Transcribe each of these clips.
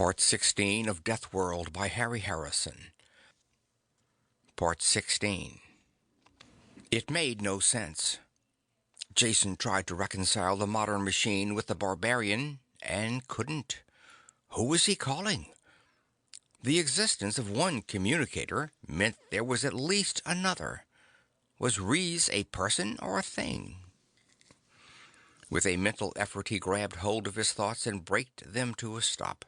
Part 16 of Deathworld by Harry Harrison. Part 16. It made no sense. Jason tried to reconcile the modern machine with the barbarian and couldn't. Who was he calling? The existence of one communicator meant there was at least another. Was Reese a person or a thing? With a mental effort he grabbed hold of his thoughts and braked them to a stop.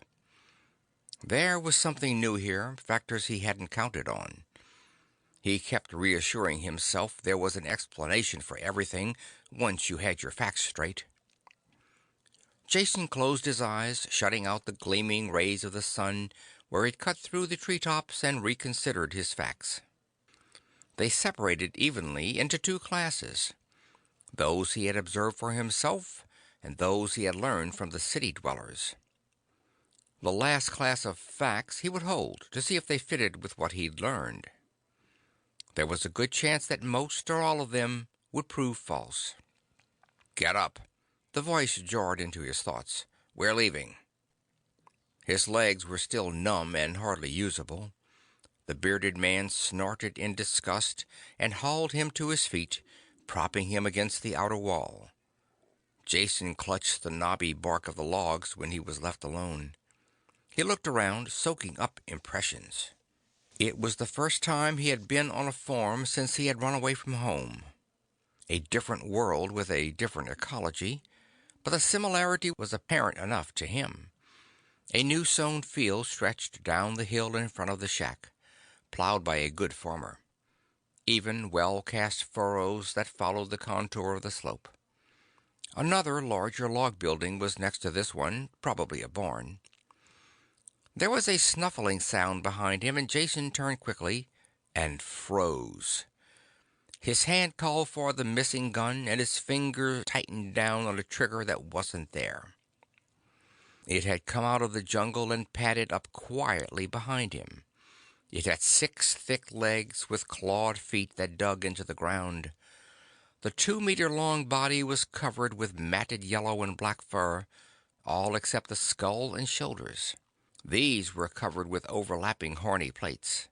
There was something new here, factors he hadn't counted on. He kept reassuring himself there was an explanation for everything once you had your facts straight. Jason closed his eyes, shutting out the gleaming rays of the sun where it cut through the treetops, and reconsidered his facts. They separated evenly into two classes: those he had observed for himself and those he had learned from the city dwellers. The last class of facts he would hold to see if they fitted with what he'd learned. There was a good chance that most or all of them would prove false. "Get up." The voice jarred into his thoughts. "We're leaving." His legs were still numb and hardly usable. The bearded man snorted in disgust and hauled him to his feet, propping him against the outer wall. Jason clutched the knobby bark of the logs when he was left alone. He looked around, soaking up impressions. It was the first time he had been on a farm since he had run away from home. A different world with a different ecology, but the similarity was apparent enough to him. A new sown field stretched down the hill in front of the shack, plowed by a good farmer. Even well-cast furrows that followed the contour of the slope. Another larger log building was next to this one, probably a barn. There was a snuffling sound behind him, and Jason turned quickly and froze. His hand called for the missing gun, and his finger tightened down on a trigger that wasn't there. It had come out of the jungle and padded up quietly behind him. It had 6 thick legs with clawed feet that dug into the ground. The 2-meter-long body was covered with matted yellow and black fur, all except the skull and shoulders. These were covered with overlapping horny plates.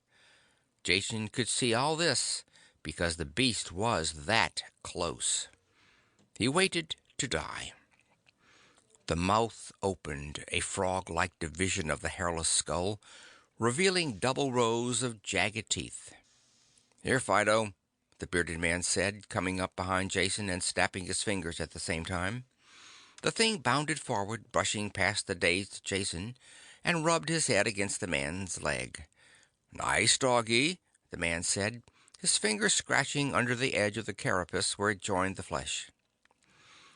Jason could see all this because the beast was that close. He waited to die. The mouth opened, a frog-like division of the hairless skull, revealing double rows of jagged teeth. "Here, Fido," the bearded man said, coming up behind Jason and snapping his fingers at the same time. The thing bounded forward, brushing past the dazed Jason, and rubbed his head against the man's leg. "Nice doggy," the man said, his fingers scratching under the edge of the carapace where it joined the flesh.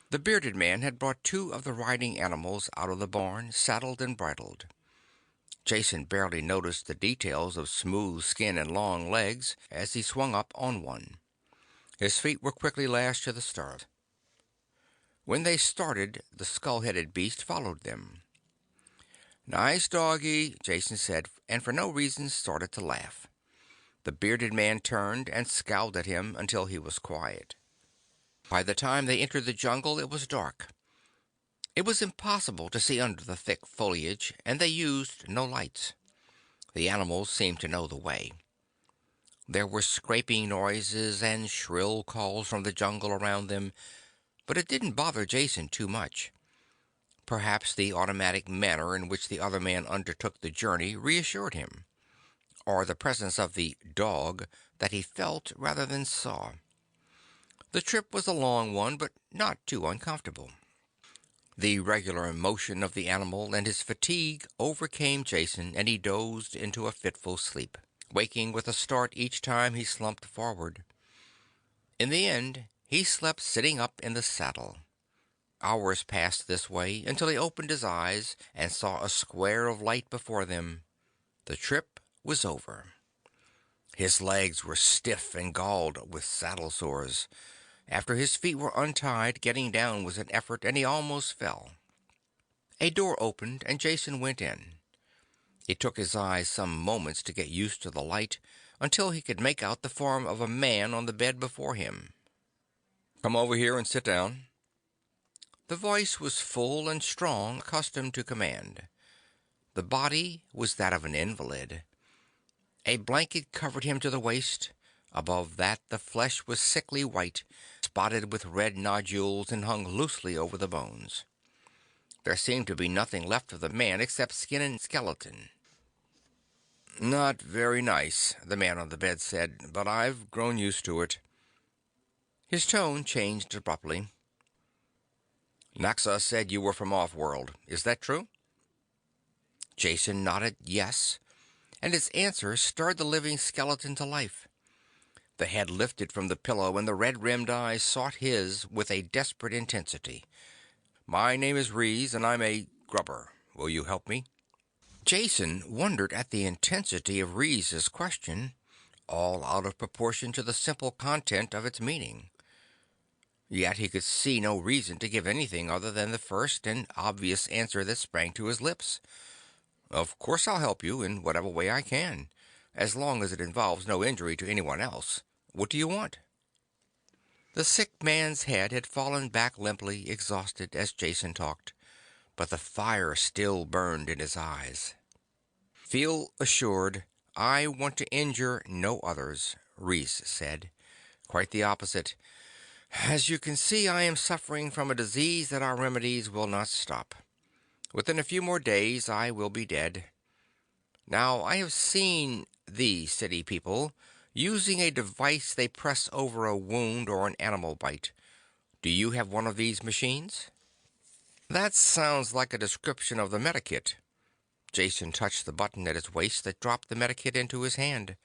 The bearded man had brought 2 of the riding animals out of the barn, saddled and bridled. Jason barely noticed the details of smooth skin and long legs as he swung up on one. His feet were quickly lashed to the stirrups. When they started, the skull-headed beast followed them. "Nice doggy," Jason said, and for no reason started to laugh. The bearded man turned and scowled at him until he was quiet. By the time they entered the jungle, it was dark. It was impossible to see under the thick foliage, and they used no lights. The animals seemed to know the way. There were scraping noises and shrill calls from the jungle around them, but it didn't bother Jason too much. Perhaps the automatic manner in which the other man undertook the journey reassured him, or the presence of the dog that he felt rather than saw. The trip was a long one, but not too uncomfortable. The regular motion of the animal and his fatigue overcame Jason, and he dozed into a fitful sleep, waking with a start each time he slumped forward. In the end, he slept sitting up in the saddle. Hours passed this way until he opened his eyes and saw a square of light before them. The trip was over. His legs were stiff and galled with saddle sores. After his feet were untied, getting down was an effort, and he almost fell. A door opened, and Jason went in. It took his eyes some moments to get used to the light, until he could make out the form of a man on the bed before him. "Come over here and sit down." The voice was full and strong, accustomed to command. The body was that of an invalid. A blanket covered him to the waist. Above that, the flesh was sickly white, spotted with red nodules, and hung loosely over the bones. There seemed to be nothing left of the man except skin and skeleton. "Not very nice," the man on the bed said, "but I've grown used to it." His tone changed abruptly. "Naxa said you were from off-world. Is that true?" Jason nodded yes, and his answer stirred the living skeleton to life. The head lifted from the pillow and the red-rimmed eyes sought his with a desperate intensity. "My name is Rees, and I'm a grubber. Will you help me?" Jason wondered at the intensity of Rees's question, all out of proportion to the simple content of its meaning. Yet he could see no reason to give anything other than the first and obvious answer that sprang to his lips. "Of course I'll help you in whatever way I can, as long as it involves no injury to anyone else. What do you want?" The sick man's head had fallen back limply, exhausted, as Jason talked, but the fire still burned in his eyes. "Feel assured, I want to injure no others," Reese said. "Quite the opposite. As you can see, I am suffering from a disease that our remedies will not stop. Within a few more days I will be dead. Now, I have seen the city people using a device they press over a wound or an animal bite. Do you have one of these machines?" "That sounds like a description of the medikit." Jason touched the button at his waist that dropped the medikit into his hand.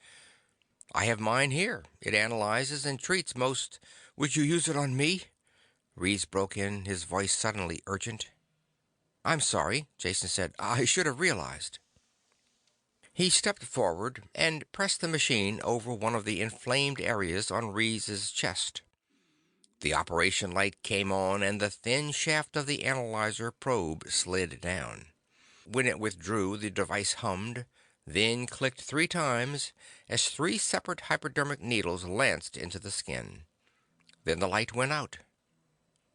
"I have mine here. It analyzes and treats most—" "Would you use it on me?" Reese broke in, his voice suddenly urgent. "I'm sorry," Jason said. "I should have realized." He stepped forward and pressed the machine over one of the inflamed areas on Reese's chest. The operation light came on and the thin shaft of the analyzer probe slid down. When it withdrew, the device hummed, then clicked 3 times as 3 separate hypodermic needles lanced into the skin. Then the light went out.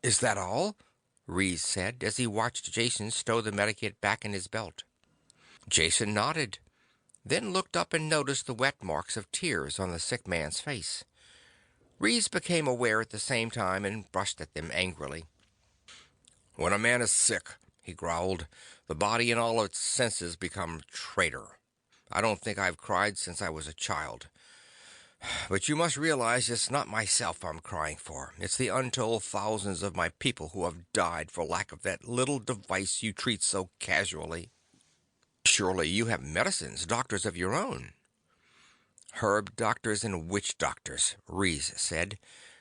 "Is that all?" Reese said as he watched Jason stow the medikit back in his belt. Jason nodded, then looked up and noticed the wet marks of tears on the sick man's face. Reese became aware at the same time and brushed at them angrily. "When a man is sick," he growled, "the body and all its senses become traitor. I don't think I've cried since I was a child. But you must realize it's not myself I'm crying for. It's the untold thousands of my people who have died for lack of that little device you treat so casually. Surely you have medicines, doctors of your own." "Herb doctors and witch doctors," Reese said,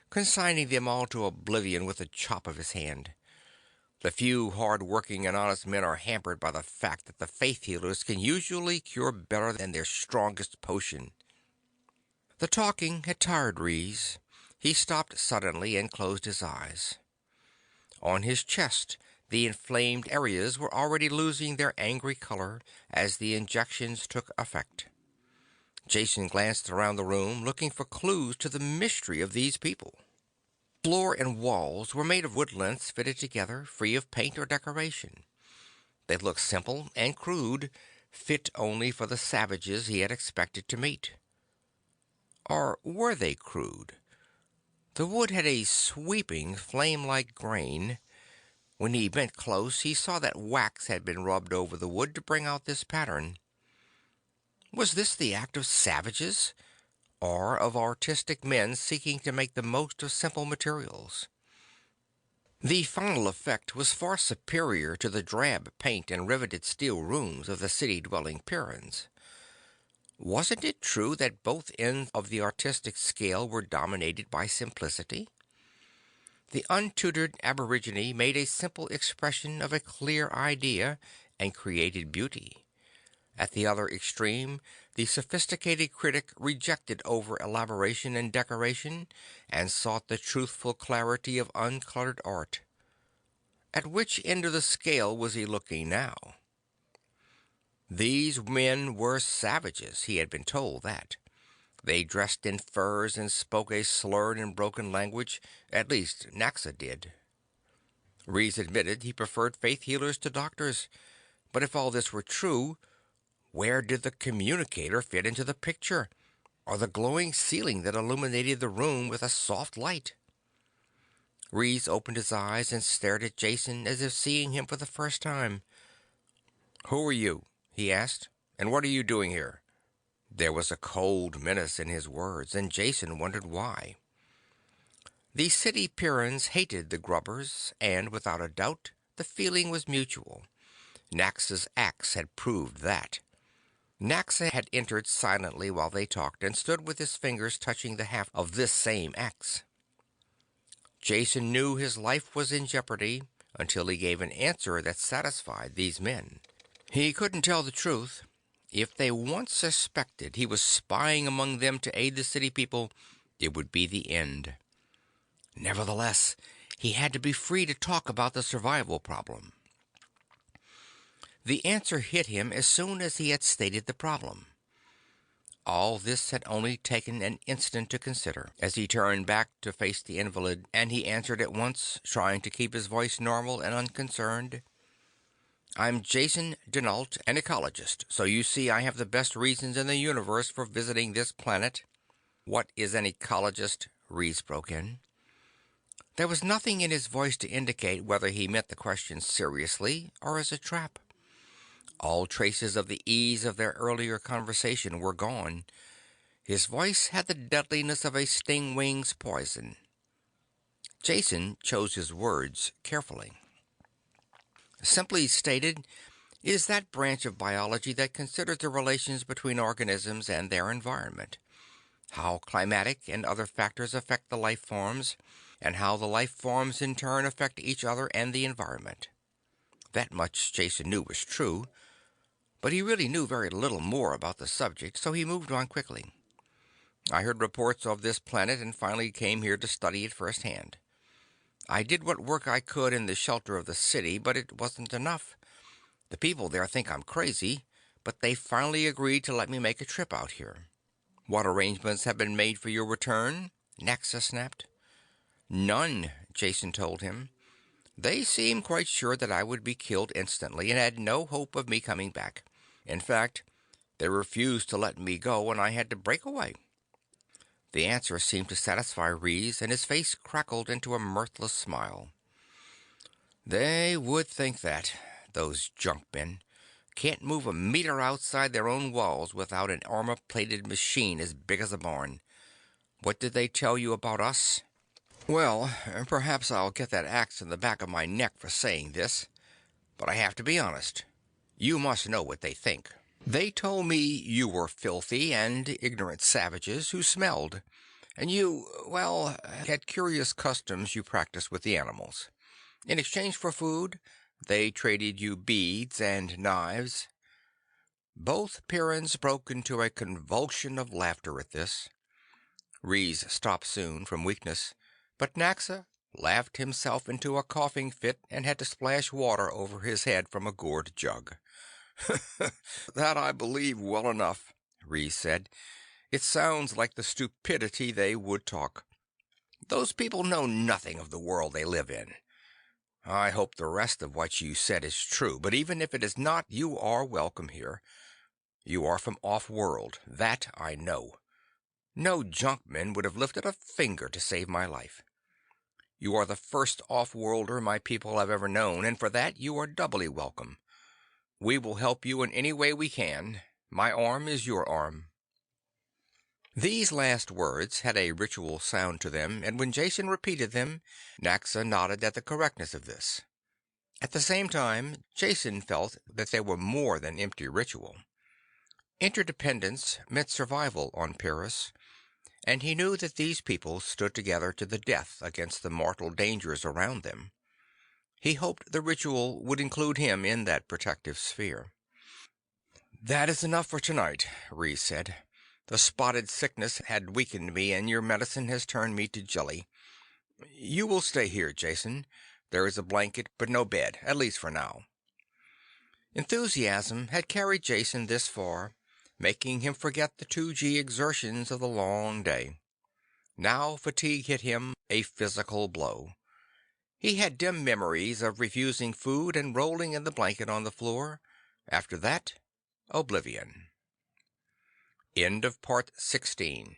consigning them all to oblivion with a chop of his hand. "The few hard-working and honest men are hampered by the fact that the faith healers can usually cure better than their strongest potion." The talking had tired Reese. He stopped suddenly and closed his eyes. On his chest, the inflamed areas were already losing their angry color as the injections took effect. Jason glanced around the room, looking for clues to the mystery of these people. Floor and walls were made of wood lengths fitted together, free of paint or decoration. They looked simple and crude, fit only for the savages he had expected to meet. Or were they crude? The wood had a sweeping, flame-like grain. When he bent close, he saw that wax had been rubbed over the wood to bring out this pattern. Was this the act of savages, or of artistic men seeking to make the most of simple materials? The final effect was far superior to the drab paint and riveted steel rooms of the city-dwelling Pyrrians. Wasn't it true that both ends of the artistic scale were dominated by simplicity? The untutored aborigine made a simple expression of a clear idea and created beauty. At the other extreme, the sophisticated critic rejected over-elaboration and decoration and sought the truthful clarity of uncluttered art. At which end of the scale was he looking now? These men were savages, he had been told that. They dressed in furs and spoke a slurred and broken language, at least Naxa did. Reese admitted he preferred faith healers to doctors, But if all this were true, where did the communicator fit into the picture, or the glowing ceiling that illuminated the room with a soft light? Reese opened his eyes and stared at Jason as if seeing him for the first time. "Who are you?" he asked. "And what are you doing here?" There was a cold menace in his words, and Jason wondered why. The city Pyrrans hated the grubbers, and without a doubt the feeling was mutual. Naxa's axe had proved that. Naxa had entered silently while they talked, and stood with his fingers touching the haft of this same axe. Jason knew his life was in jeopardy until he gave an answer that satisfied these men. He couldn't tell the truth. If they once suspected he was spying among them to aid the city people, it would be the end. Nevertheless, he had to be free to talk about the survival problem. The answer hit him as soon as he had stated the problem. All this had only taken an instant to consider, as he turned back to face the invalid, and he answered at once, trying to keep his voice normal and unconcerned. "I'm Jason dinAlt, an ecologist, so you see I have the best reasons in the universe for visiting this planet." "What is an ecologist?" Reese broke in. There was nothing in his voice to indicate whether he meant the question seriously or as a trap. All traces of the ease of their earlier conversation were gone. His voice had the deadliness of a stingwing's poison. Jason chose his words carefully. "Simply stated, it is that branch of biology that considers the relations between organisms and their environment. How climatic and other factors affect the life forms, and how the life forms in turn affect each other and the environment." That much Jason knew was true, but he really knew very little more about the subject, so he moved on quickly. "I heard reports of this planet and finally came here to study it firsthand. I did what work I could in the shelter of the city, but it wasn't enough. The people there think I'm crazy, but they finally agreed to let me make a trip out here." "What arrangements have been made for your return?" Naxa snapped. "None," Jason told him. "They seemed quite sure that I would be killed instantly and had no hope of me coming back. In fact, they refused to let me go and I had to break away." The answer seemed to satisfy Reese, and his face crackled into a mirthless smile. "They would think that. Those junkmen can't move a meter outside their own walls without an armor-plated machine as big as a barn. What did they tell you about us?" "Well, perhaps I'll get that axe in the back of my neck for saying this, but I have to be honest. You must know what they think. They told me you were filthy and ignorant savages who smelled, and you, well, had curious customs you practiced with the animals. In exchange for food, they traded you beads and knives." Both Pyrrans broke into a convulsion of laughter at this. Reese stopped soon, from weakness, but Naxa laughed himself into a coughing fit and had to splash water over his head from a gourd jug. "That I believe well enough," Reese said. "It sounds like the stupidity they would talk. Those people know nothing of the world they live in. I hope the rest of what you said is true, but even if it is not, you are welcome here. You are from off-world, that I know. No junkman would have lifted a finger to save my life. You are the first off-worlder my people have ever known, and for that you are doubly welcome. We will help you in any way we can. My arm is your arm." These last words had a ritual sound to them, and when Jason repeated them, Naxa nodded at the correctness of this. At the same time, Jason felt that they were more than empty ritual. Interdependence meant survival on Pyrrus, and he knew that these people stood together to the death against the mortal dangers around them. He hoped the ritual would include him in that protective sphere. "That is enough for tonight," Reese said. "The spotted sickness had weakened me, and your medicine has turned me to jelly. You will stay here, Jason. There is a blanket, but no bed, at least for now." Enthusiasm had carried Jason this far, making him forget the 2G exertions of the long day. Now fatigue hit him, a physical blow. He had dim memories of refusing food and rolling in the blanket on the floor, After that, oblivion. End of Part 16.